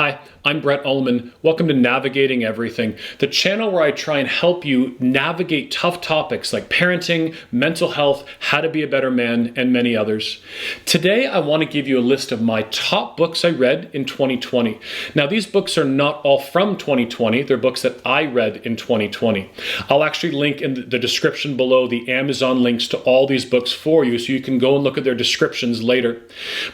Hi, I'm Brett Ullman. Welcome to Navigating Everything, the channel where I try and help you navigate tough topics like parenting, mental health, how to be a better man, and many others. Today, I want to give you a list of my top books I read in 2020. Now, these books are not all from 2020. They're books that I read in 2020. I'll actually link in the description below the Amazon links to all these books for you so you can go and look at their descriptions later.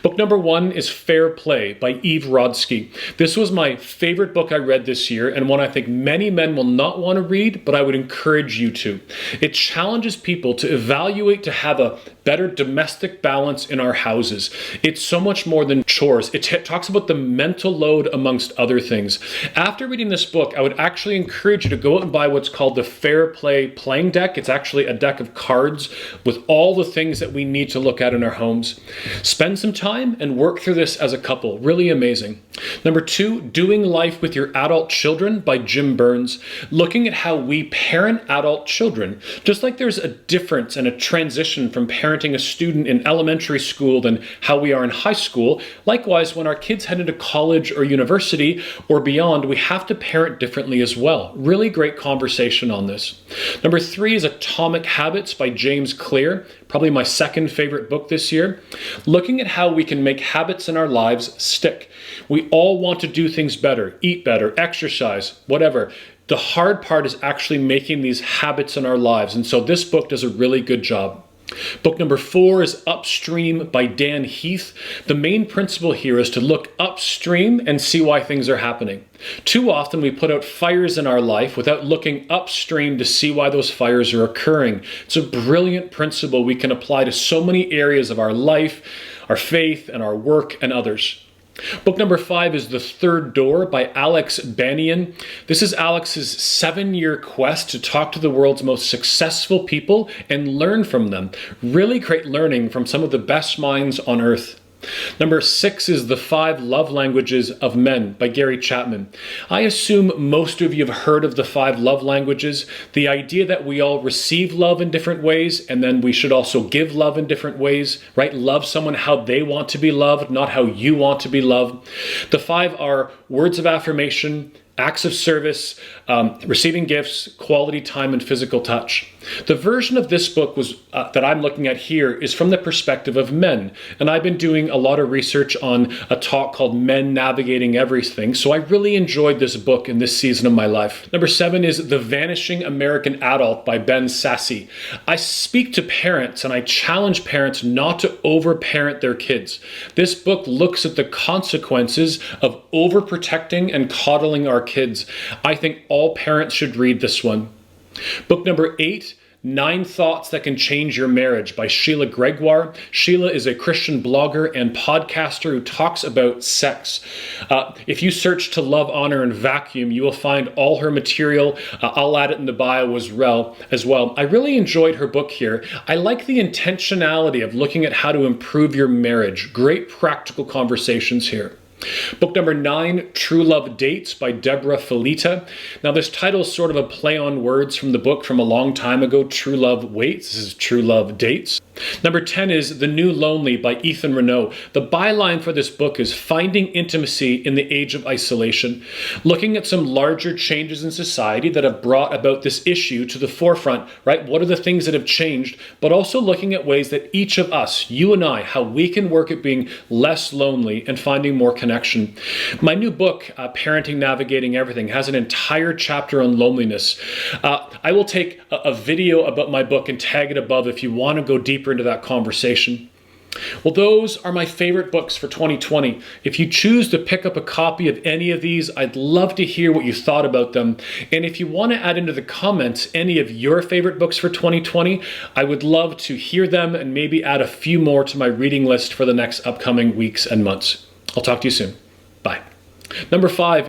Book number 1 is Fair Play by Rodsky. This was my favorite book I read this year and one I think many men will not want to read, but I would encourage you to. It challenges people to evaluate to have a better domestic balance in our houses. It's so much more than chores. It talks about the mental load amongst other things. After reading this book, I would actually encourage you to go out and buy what's called the Fair Play playing deck. It's actually a deck of cards with all the things that we need to look at in our homes. Spend some time and work through this as a couple. Really amazing. Number 2, Doing Life with Your Adult Children by Jim Burns. Looking at how we parent adult children. Just like there's a difference and a transition from parenting a student in elementary school than how we are in high school, likewise, when our kids head into college or university or beyond, we have to parent differently as well. Really great conversation on this. Number 3 is Atomic Habits by James Clear. Probably my second favorite book this year. Looking at how we can make habits in our lives stick. We all want to do things better, eat better, exercise, whatever. The hard part is actually making these habits in our lives. And so this book does a really good job. Book number 4 is Upstream by Dan Heath. The main principle here is to look upstream and see why things are happening. Too often we put out fires in our life without looking upstream to see why those fires are occurring. It's a brilliant principle we can apply to so many areas of our life, our faith, and our work and others. Book number 5 is The Third Door by Alex Banayan. This is Alex's 7-year quest to talk to the world's most successful people and learn from them. Really great learning from some of the best minds on earth. Number 6 is The 5 Love Languages of Men by Chapman. I assume most of you have heard of the 5 love languages. The idea that we all receive love in different ways and then we should also give love in different ways, right? Love someone how they want to be loved, not how you want to be loved. The 5 are words of affirmation, acts of service, receiving gifts, quality time, and physical touch. The version of this book that I'm looking at here is from the perspective of men. And I've been doing a lot of research on a talk called Men Navigating Everything. So I really enjoyed this book in this season of my life. Number 7 is The Vanishing American Adult by Sasse. I speak to parents and I challenge parents not to overparent their kids. This book looks at the consequences of overprotecting and coddling our kids. I think all parents should read this one. Book number 8, 9 Thoughts That Can Change Your Marriage by SHEILA. SHEILA is a Christian blogger and podcaster who talks about sex. If you search To Love, Honor, and Vacuum, you will find all her material. I'll add it in the bio as well. I really enjoyed her book here. I like the intentionality of looking at how to improve your marriage. Great practical conversations here. Book number 9, True Love Dates by DEBRA FILETA. Now this title is sort of a play on words from the book from a long time ago, True Love Waits. This is True Love Dates. Number 10 is The New Lonely by Heath. The byline for this book is Finding Intimacy in the Age of Isolation, looking at some larger changes in society that have brought about this issue to the forefront, right? What are the things that have changed, but also looking at ways that each of us, you and I, how we can work at being less lonely and finding more connection. My new book, Parenting Navigating Everything, has an entire chapter on loneliness. I will take a video about my book and tag it above if you want to go deeper into that conversation. Well, those are my favorite books for 2020. If you choose to pick up a copy of any of these, I'd love to hear what you thought about them. And if you want to add into the comments any of your favorite books for 2020, I would love to hear them and maybe add a few more to my reading list for the next upcoming weeks and months. I'll talk to you soon. Bye. Number 5.